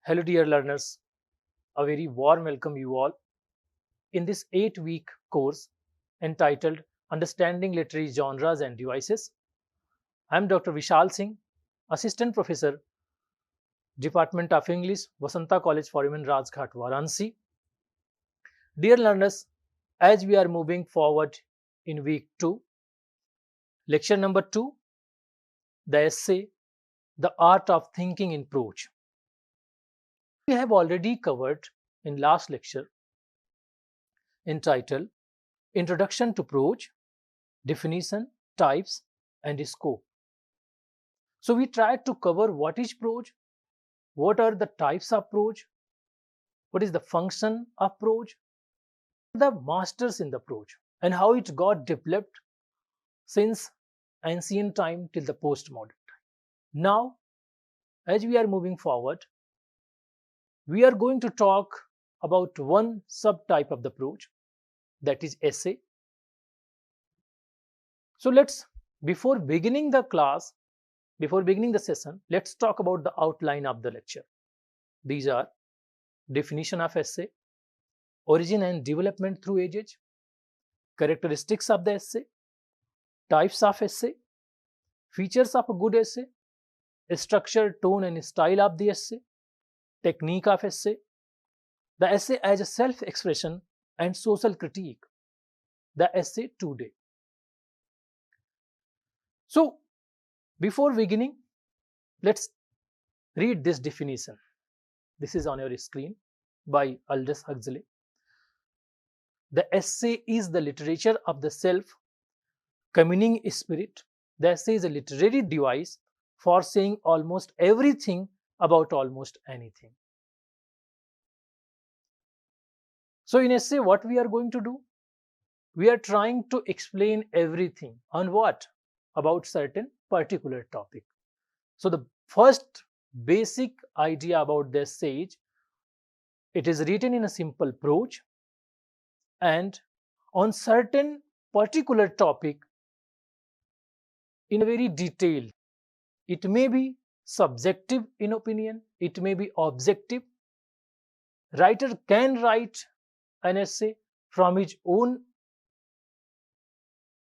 Hello, dear learners. A very warm welcome you all in this 8-week course entitled Understanding Literary Genres and Devices. I am Dr. Vishal Singh, Assistant Professor, Department of English, Vasanta College for Women, Rajghat, Varanasi. Dear learners, as we are moving forward in week 2, lecture number 2, the essay, The Art of Thinking in Prose. We have already covered in last lecture entitled Introduction to Prose, Definition, Types, and Scope. So we tried to cover what is prose, what are the types of prose, what is the function of prose, the masters in the prose, and how it got developed since ancient time till the postmodern time. Now, as we are moving forward, we are going to talk about one subtype of the prose, that is essay. So before beginning the session, let's talk about the outline of the lecture. These are definition of essay, origin and development through ages, characteristics of the essay, types of essay, features of a good essay, structure, tone and style of the essay, technique of essay, the essay as a self-expression and social critique, the essay today. So, before beginning, let's read this definition. This is on your screen by Aldous Huxley. The essay is the literature of the self-communing spirit. The essay is a literary device for saying almost everything about almost anything. So in essay, what we are going to do? We are trying to explain everything on what? About certain particular topic. So the first basic idea about the essay is it is written in a simple prose and on certain particular topic in a very detailed. It may be subjective in opinion, it may be objective. Writer can write an essay from his own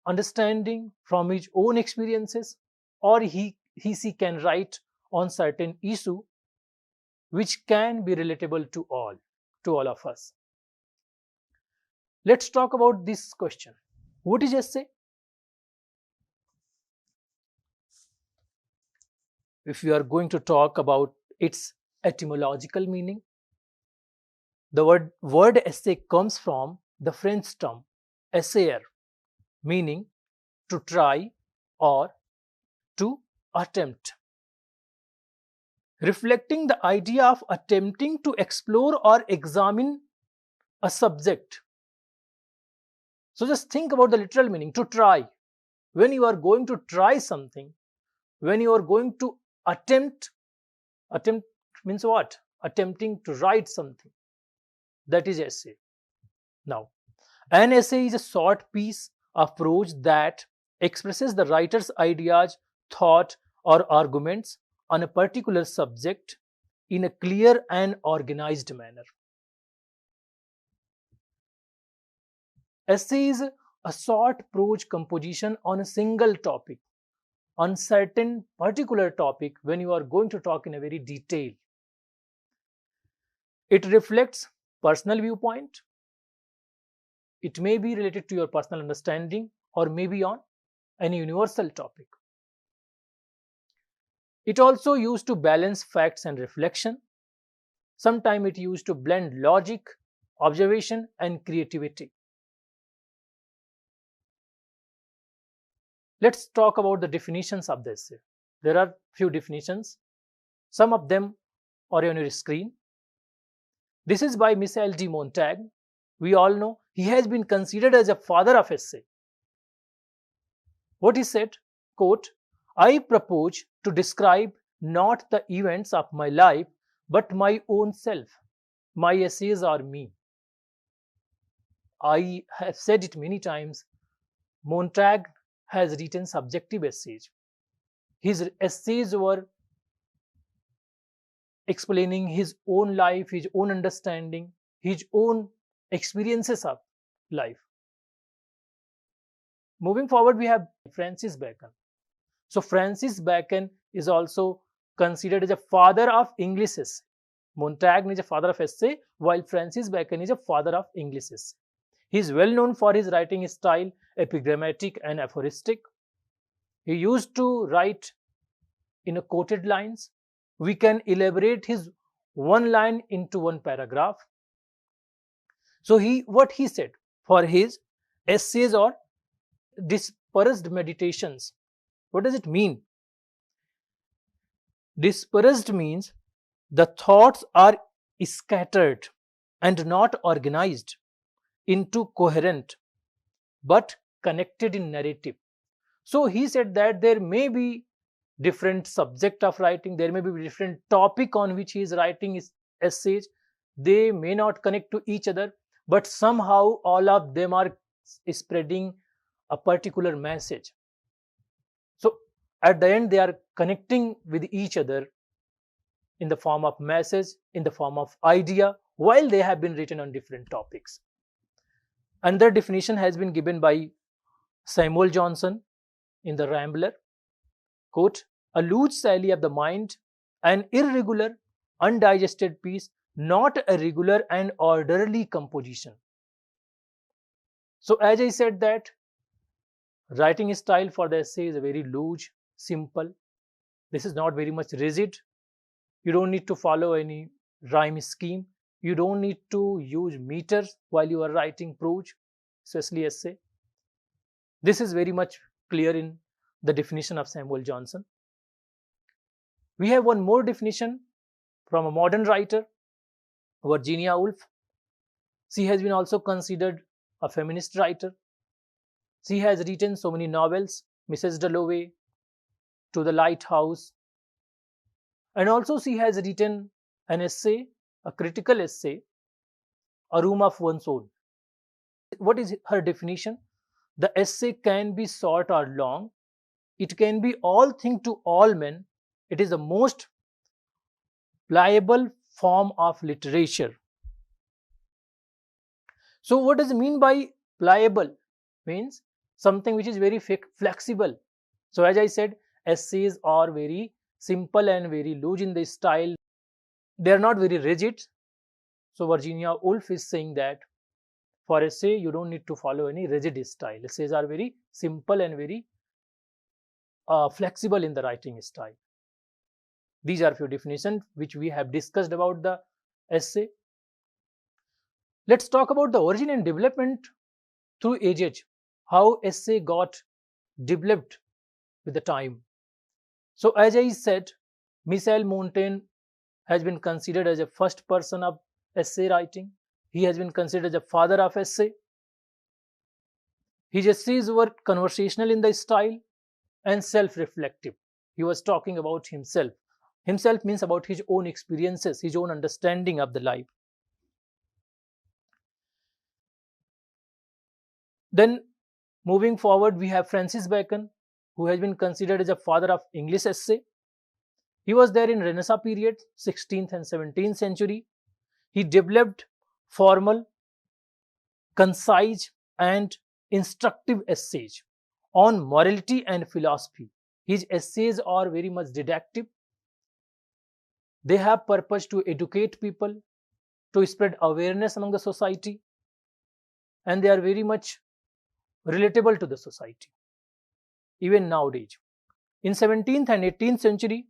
understanding, from his own experiences, or she can write on certain issue which can be relatable to all of us. Let's talk about this question. What is essay? If we are going to talk about its etymological meaning, the word essay comes from the French term essayer, meaning to try or to attempt, reflecting the idea of attempting to explore or examine a subject. So just think about the literal meaning, to try. When you are going to try something, when you are going to attempt means what? Attempting to write something. That is essay. Now, an essay is a short piece of prose that expresses the writer's ideas, thought, or arguments on a particular subject in a clear and organized manner. Essay is a short prose composition on a single topic, on certain particular topic when you are going to talk in a very detail. It reflects personal viewpoint. It may be related to your personal understanding or maybe on any universal topic. It also used to balance facts and reflection. Sometimes it used to blend logic, observation, and creativity. Let's talk about the definitions of the essay. There are few definitions. Some of them are on your screen. This is by Michel de Montaigne. We all know he has been considered as a father of essay. What he said, quote, I propose to describe not the events of my life, but my own self. My essays are me. I have said it many times. Montaigne has written subjective essays. His essays were explaining his own life, his own understanding, his own experiences of life. Moving forward, we have Francis Bacon. So Francis Bacon is also considered as a father of English essay. Montaigne is a father of essay, while Francis Bacon is a father of English essay. He is well known for his writing style, epigrammatic and aphoristic. He used to write in a quoted lines. We can elaborate his one line into one paragraph. So what he said for his essays or dispersed meditations. What does it mean? Dispersed means the thoughts are scattered and not organized into coherent but connected in narrative. So he said that there may be different subject of writing, there may be different topic on which he is writing his essays. They may not connect to each other, but somehow all of them are spreading a particular message. So at the end, they are connecting with each other in the form of message, in the form of idea, while they have been written on different topics. Another definition has been given by Samuel Johnson in The Rambler. Quote, a loose sally of the mind, an irregular, undigested piece, not a regular and orderly composition. So as I said that writing style for the essay is very loose, simple. This is not very much rigid. You don't need to follow any rhyme scheme. You don't need to use meters while you are writing prose, especially essay. This is very much clear in the definition of Samuel Johnson. We have one more definition from a modern writer, Virginia Woolf. She has been also considered a feminist writer. She has written so many novels, Mrs. Dalloway, To the Lighthouse, and also she has written an essay, a critical essay, A Room of One's Own. What is her definition? The essay can be short or long. It can be all things to all men. It is the most pliable form of literature. So what does it mean by pliable? Means something which is very flexible. So as I said, essays are very simple and very loose in the style. They are not very rigid. So Virginia Woolf is saying that for essay, you don't need to follow any rigid style. Essays are very simple and very flexible in the writing style. These are few definitions which we have discussed about the essay. Let's talk about the origin and development through ages, how essay got developed with the time. So as I said, Michel Montaigne has been considered as a first person of essay writing. He has been considered as a father of essay. His essays were conversational in the style and self-reflective. He was talking about himself. Himself means about his own experiences, his own understanding of the life. Then moving forward, we have Francis Bacon, who has been considered as a father of English essay. He was there in Renaissance period, 16th and 17th century. He developed formal, concise and instructive essays on morality and philosophy. His essays are very much didactic. They have purpose to educate people, to spread awareness among the society, and they are very much relatable to the society, even nowadays. In 17th and 18th century,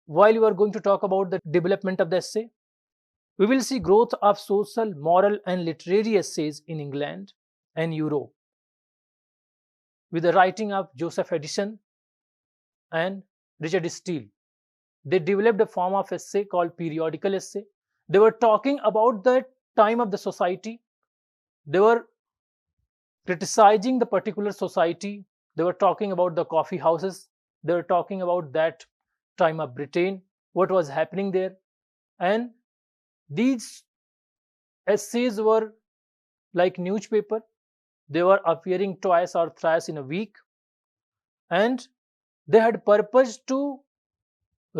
while we are going to talk about the development of the essay, we will see growth of social, moral and literary essays in England and Europe with the writing of Joseph Addison and Richard Steele. They developed a form of essay called periodical essay. They were talking about the time of the society. They were criticizing the particular society. They were talking about the coffee houses. They were talking about that time of Britain, what was happening there. And these essays were like newspaper. They were appearing twice or thrice in a week. And they had purpose to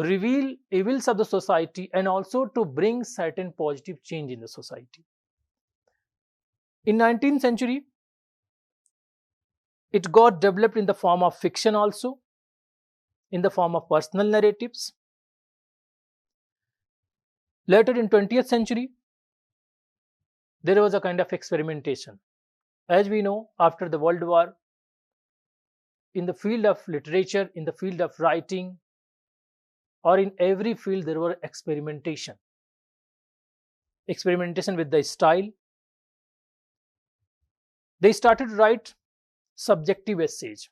reveal evils of the society and also to bring certain positive change in the society. In 19th century, it got developed in the form of fiction also, in the form of personal narratives. Later in 20th century, there was a kind of experimentation. As we know, after the World War, in the field of literature, in the field of writing, or in every field, there were experimentation. Experimentation with the style. They started to write subjective essays.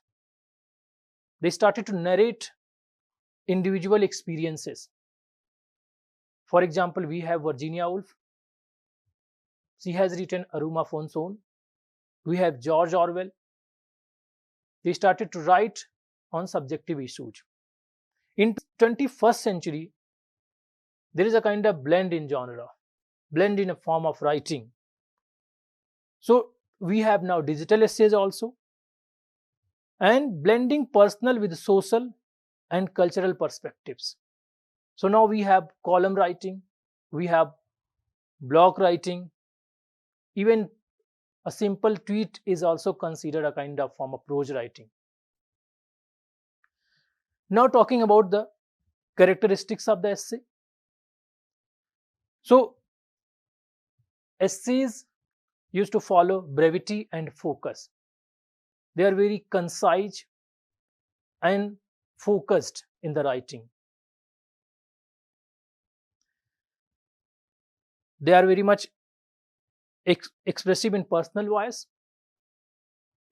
They started to narrate individual experiences. For example, we have Virginia Woolf. She has written A Room of One's Own. We have George Orwell. They started to write on subjective issues. In 21st century, there is a kind of blend in genre, blend in a form of writing. So we have now digital essays also, and blending personal with social and cultural perspectives. So now we have column writing, we have blog writing, even a simple tweet is also considered a kind of form of prose writing. Now talking about the characteristics of the essay. So essays used to follow brevity and focus. They are very concise and focused in the writing. They are very much expressive in personal voice,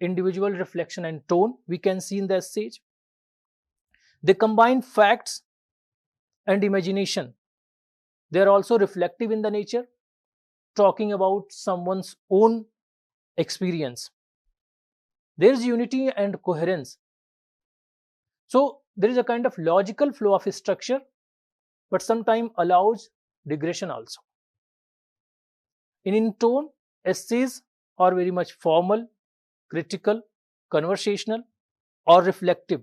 individual reflection and tone we can see in the essays. They combine facts and imagination. They are also reflective in the nature, talking about someone's own experience. There is unity and coherence. So there is a kind of logical flow of structure, but sometimes allows digression also. In tone, essays are very much formal, critical, conversational, or reflective.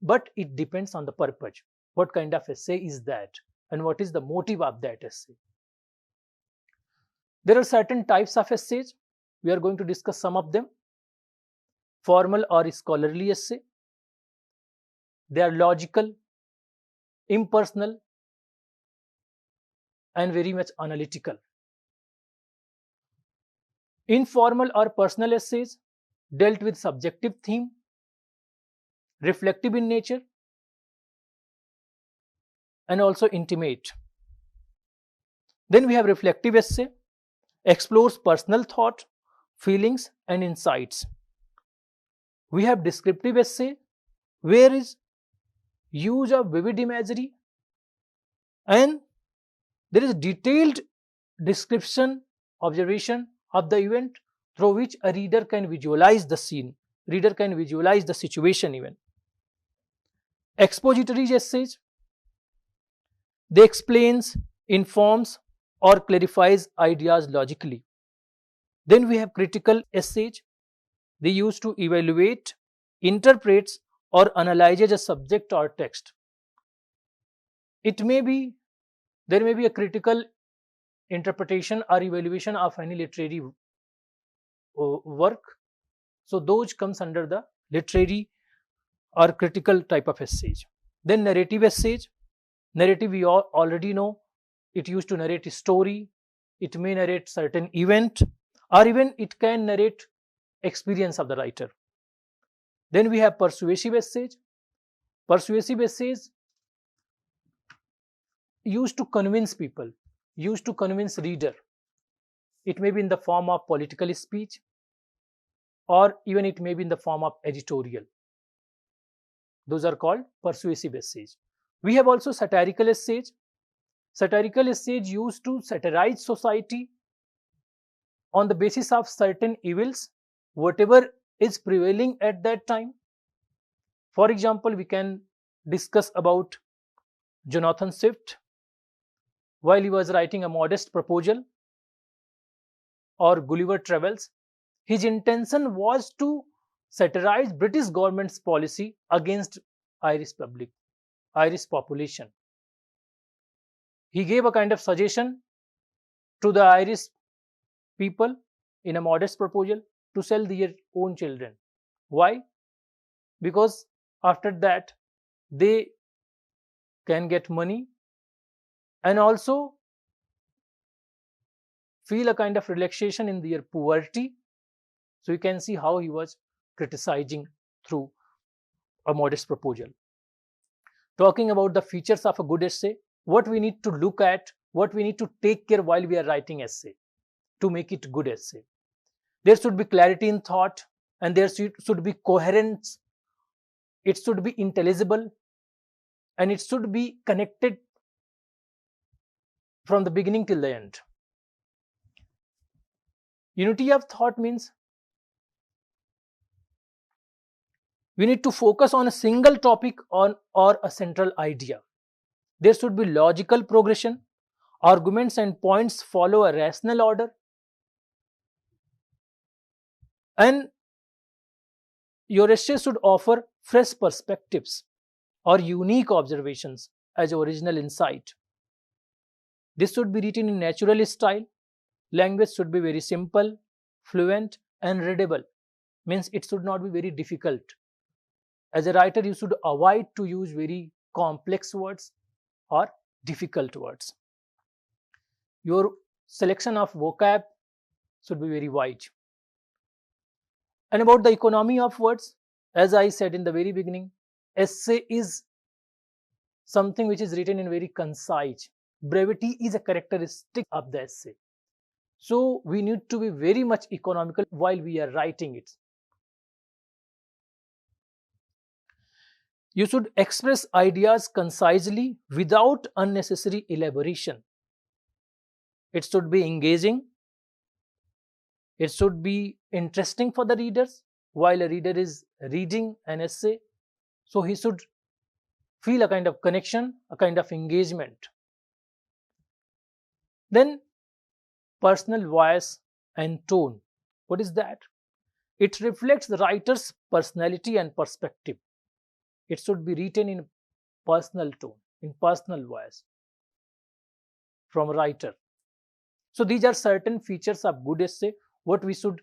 But it depends on the purpose. What kind of essay is that? And what is the motive of that essay? There are certain types of essays. We are going to discuss some of them. Formal or scholarly essay. They are logical, impersonal, and very much analytical. Informal or personal essays dealt with subjective theme, reflective in nature, and also intimate. Then we have reflective essay, explores personal thought, feelings, and insights. We have descriptive essay, where is use of vivid imagery, and there is detailed description, observation of the event through which a reader can visualize the scene, reader can visualize the situation even. Expository essays, they explains, informs, or clarifies ideas logically. Then we have critical essays. They used to evaluate, interprets, or analyzes a subject or text. There may be a critical interpretation or evaluation of any literary work. So those comes under the literary or critical type of essays. Then narrative essays. Narrative we all already know. It used to narrate a story. It may narrate certain event, or even it can narrate experience of the writer. Then we have persuasive essays. Persuasive essays used to convince people, used to convince reader. It may be in the form of political speech, or even it may be in the form of editorial. Those are called persuasive essays. We have also satirical essays. Satirical essays used to satirize society on the basis of certain evils, whatever is prevailing at that time. For example, we can discuss about Jonathan Swift while he was writing A Modest Proposal or Gulliver Travels. His intention was to satirize British government's policy against Irish public. Irish population. He gave a kind of suggestion to the Irish people in a modest proposal to sell their own children. Why? Because after that they can get money and also feel a kind of relaxation in their poverty. So you can see how he was criticizing through a modest proposal. Talking about the features of a good essay, what we need to look at, what we need to take care while we are writing essay to make it good essay. There should be clarity in thought and there should be coherence. It should be intelligible and it should be connected from the beginning till the end. Unity of thought means we need to focus on a single topic or a central idea. There should be logical progression. Arguments and points follow a rational order. And your essay should offer fresh perspectives or unique observations as original insight. This should be written in natural style. Language should be very simple, fluent, and readable. Means it should not be very difficult. As a writer, you should avoid to use very complex words or difficult words. Your selection of vocab should be very wide. And about the economy of words, as I said in the very beginning, essay is something which is written in very concise. Brevity is a characteristic of the essay. So we need to be very much economical while we are writing it. You should express ideas concisely without unnecessary elaboration. It should be engaging. It should be interesting for the readers while a reader is reading an essay. So he should feel a kind of connection, a kind of engagement. Then personal voice and tone. What is that? It reflects the writer's personality and perspective. It should be written in personal tone, in personal voice from a writer. So these are certain features of good essay, what we should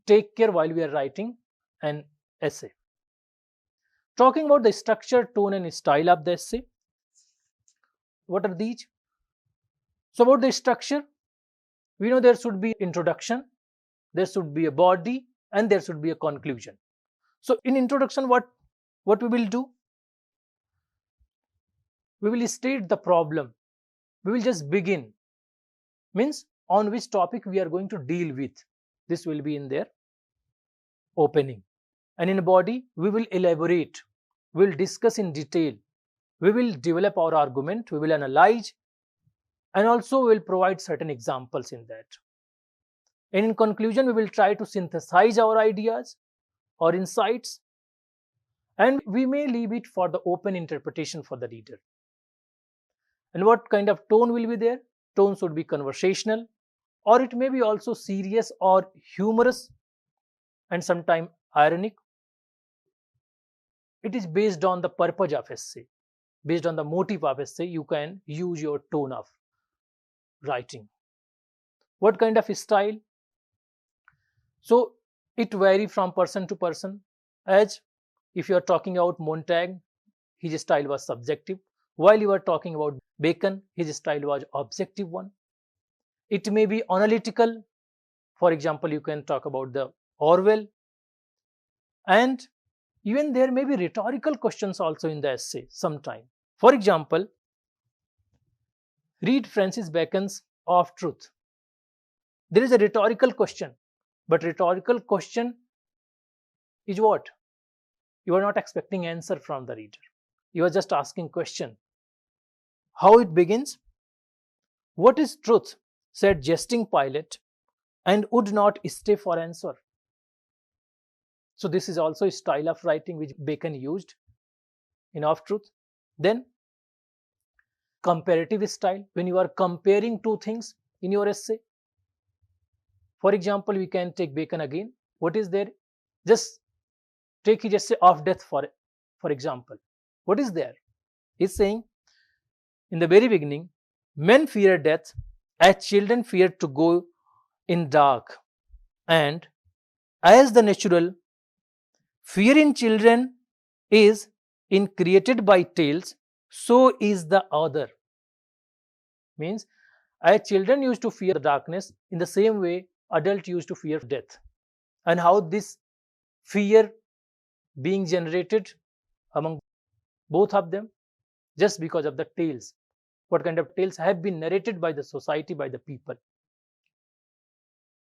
take care while we are writing an essay. Talking about the structure, tone, and style of the essay. What are these? So about the structure, we know there should be introduction, there should be a body, and there should be a conclusion. So in introduction, what we will do? We will state the problem. We will just begin. Means on which topic we are going to deal with. This will be in their opening. And in a body, we will elaborate. We will discuss in detail. We will develop our argument. We will analyze. And also we will provide certain examples in that. And in conclusion, we will try to synthesize our ideas or insights. And we may leave it for the open interpretation for the reader. And what kind of tone will be there? Tone should be conversational, or it may be also serious or humorous and sometimes ironic. It is based on the purpose of essay. Based on the motive of essay, you can use your tone of writing. What kind of style? So it varies from person to person. As if you are talking about Montaigne, his style was subjective. While you are talking about Bacon, his style was objective one. It may be analytical. For example, you can talk about the Orwell. And even there may be rhetorical questions also in the essay sometime. For example, read Francis Bacon's Of Truth. There is a rhetorical question, but rhetorical question is what? You are not expecting answer from the reader. You are just asking question. How it begins? What is truth? Said jesting Pilate, and would not stay for answer. So this is also a style of writing which Bacon used in Of Truth. Then comparative style, when you are comparing two things in your essay. For example, we can take Bacon again. What is there? Just take his essay of death for example. What is there? He's saying in the very beginning, men fear death as children fear to go in dark, and as the natural fear in children is in created by tales, so is the other. Means as children used to fear the darkness, in the same way adult used to fear death. And how this fear being generated among both of them, just because of the tales. What kind of tales have been narrated by the society, by the people.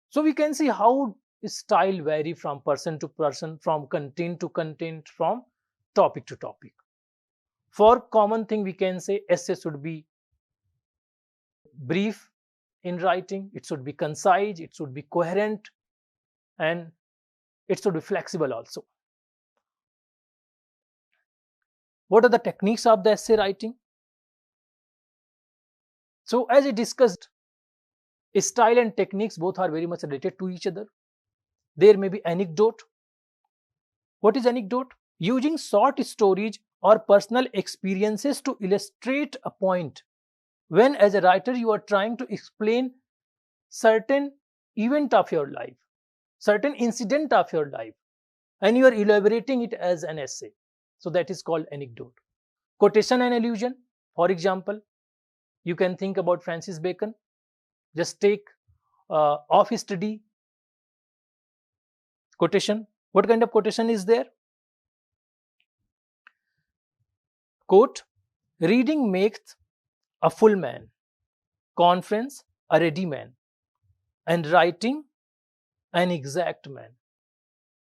So we can see how style vary from person to person, from content to content, from topic to topic. For common thing, we can say essay should be brief in writing, it should be concise, it should be coherent, and it should be flexible also. What are the techniques of the essay writing? So as I discussed, style and techniques both are very much related to each other. There may be anecdote. What is anecdote? Using short stories or personal experiences to illustrate a point. When as a writer you are trying to explain certain event of your life, certain incident of your life, and you are elaborating it as an essay. So that is called anecdote. Quotation and allusion. For example, you can think about Francis Bacon. Just take off study quotation. What kind of quotation is there? Quote, reading makes a full man, conference a ready man, and writing an exact man.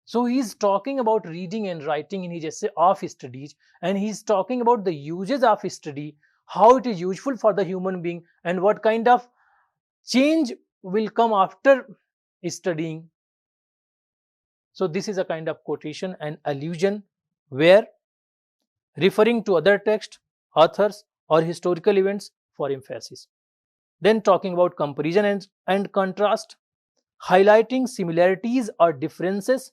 So he's talking about reading and writing in his essay of studies, and he's talking about the uses of study, how it is useful for the human being, and what kind of change will come after studying. So this is a kind of quotation and allusion where referring to other texts, authors, or historical events for emphasis. Then talking about comparison and contrast, highlighting similarities or differences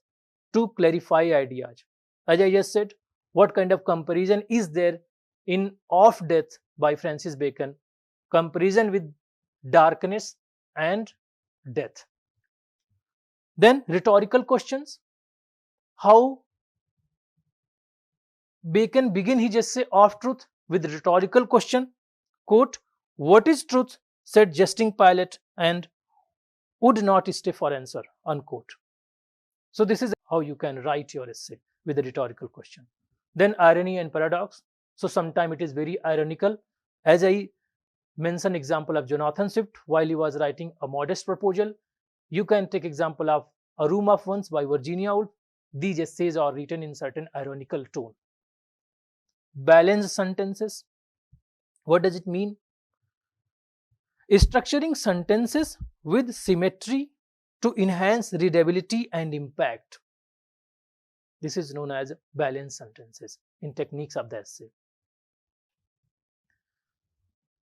to clarify ideas. As I just said, what kind of comparison is there in Of Death by Francis Bacon? Comparison with darkness and death. Then rhetorical questions. How Bacon begin his essay Of Truth with rhetorical question. Quote, what is truth? Said jesting Pilate, and would not stay for answer. Unquote. So this is how you can write your essay with a rhetorical question. Then irony and paradox. So sometimes it is very ironical. As I mentioned example of Jonathan Swift while he was writing A Modest Proposal. You can take example of A Room of Once by Virginia Woolf. These essays are written in certain ironical tone. Balanced sentences. What does it mean? Structuring sentences with symmetry to enhance readability and impact. This is known as balanced sentences in techniques of the essay.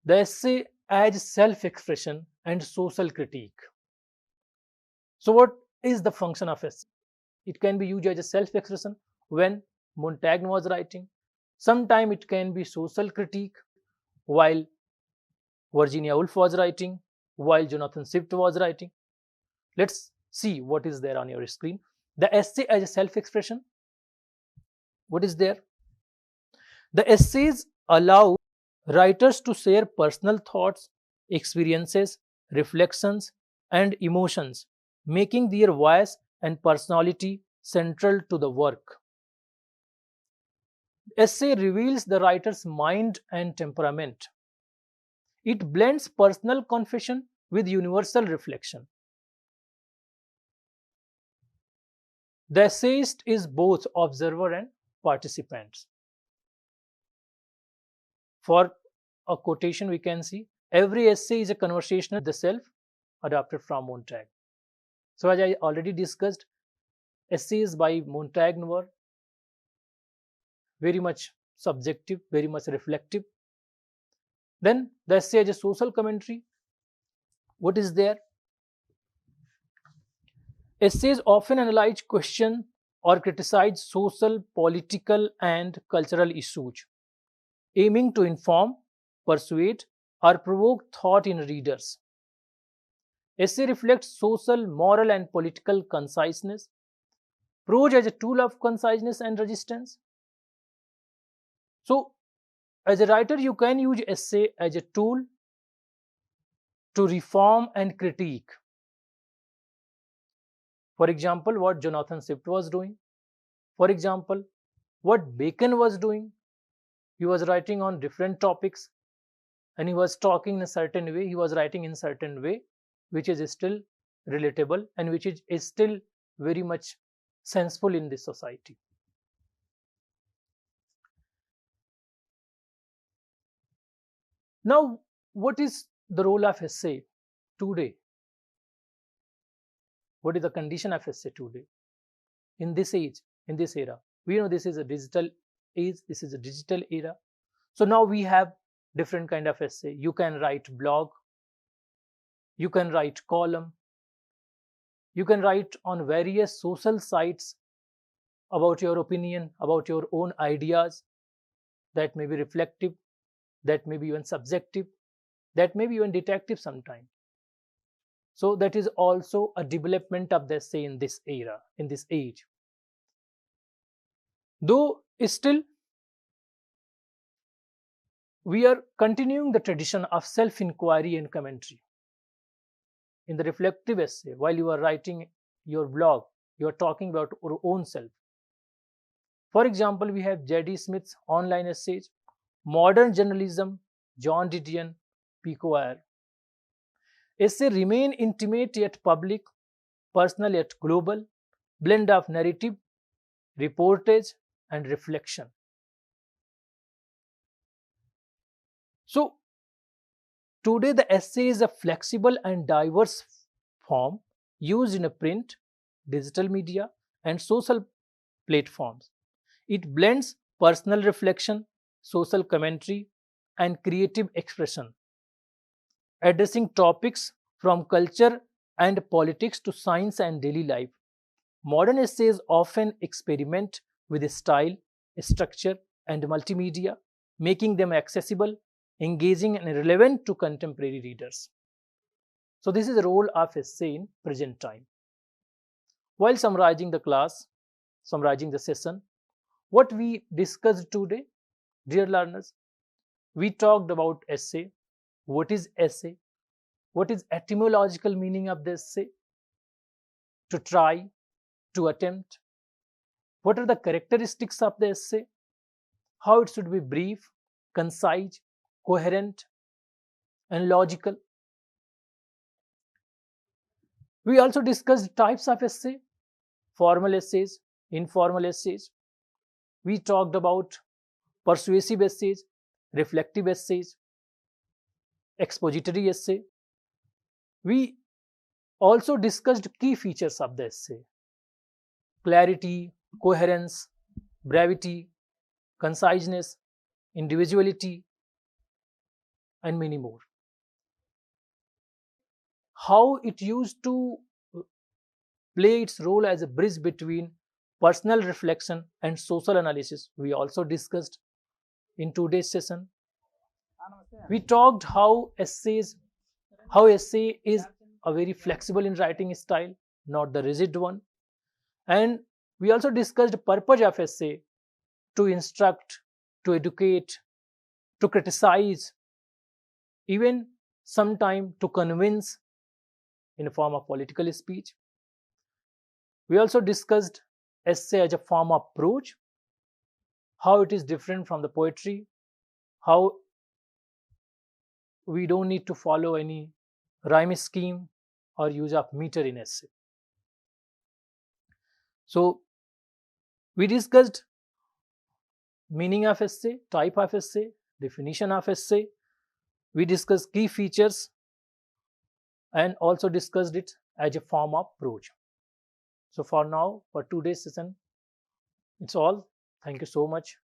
The essay as self-expression and social critique. So what is the function of essay? It can be used as a self-expression when Montaigne was writing. Sometime it can be social critique while Virginia Woolf was writing, while Jonathan Swift was writing. Let's see what is there on your screen. The essay as a self-expression. What is there? The essays allow writers to share personal thoughts, experiences, reflections, and emotions, making their voice and personality central to the work. Essay reveals the writer's mind and temperament. It blends personal confession with universal reflection. The essayist is both observer and participant. For a quotation, we can see every essay is a conversation with the self, adapted from Montaigne. So as I already discussed, essays by Montaigne were very much subjective, very much reflective. Then the essay as a social commentary. What is there? Essays often analyze questions or criticize social, political, and cultural issues, aiming to inform, persuade, or provoke thought in readers. Essay reflects social, moral, and political conciseness. Prose as a tool of conciseness and resistance. So, as a writer, you can use essay as a tool to reform and critique. For example, what Jonathan Swift was doing. For example, what Bacon was doing. He was writing on different topics and he was talking in a certain way. He was writing in a certain way, which is still relatable and which is still very much senseful in this society. Now, what is the role of essay today? What is the condition of essay today? In this age, in this era, we know this is a digital age, this is a digital era. So now we have different kind of essay. You can write blog, you can write column, you can write on various social sites about your opinion, about your own ideas. That may be reflective, that may be even subjective, that may be even detective sometimes. So that is also a development of the essay in this era, in this age. Though still we are continuing the tradition of self-inquiry and commentary. In the reflective essay, while you are writing your blog, you are talking about your own self. For example, we have J.D. Smith's online essays, Modern Journalism, John Didion, Pico Iyer. Essays remain intimate yet public, personal yet global, blend of narrative, reportage, and reflection. So, today the essay is a flexible and diverse form used in a print, digital media, and social platforms. It blends personal reflection, social commentary, and creative expression, addressing topics from culture and politics to science and daily life. Modern essays often experiment with style, structure, and multimedia, making them accessible, engaging, and relevant to contemporary readers. So, this is the role of essay in present time. While summarizing the class, summarizing the session, what we discussed today, dear learners, we talked about essay. What is essay? What is etymological meaning of the essay? To try, to attempt. What are the characteristics of the essay? How it should be brief, concise, coherent, and logical. We also discussed types of essay, formal essays, informal essays. We talked about persuasive essays, reflective essays, expository essay. We also discussed key features of the essay: clarity, coherence, brevity, conciseness, individuality, and many more. How it used to play its role as a bridge between personal reflection and social analysis, we also discussed in today's session. We talked how essay is a very flexible in writing style, not the rigid one. And we also discussed the purpose of essay: to instruct, to educate, to criticize, even sometime to convince in a form of political speech. We also discussed essay as a form of prose, how it is different from the poetry, how we don't need to follow any rhyme scheme or use of meter in essay. So we discussed meaning of essay, type of essay, definition of essay. We discussed key features and also discussed it as a form of prose. So for now, for today's session, it's all. Thank you so much.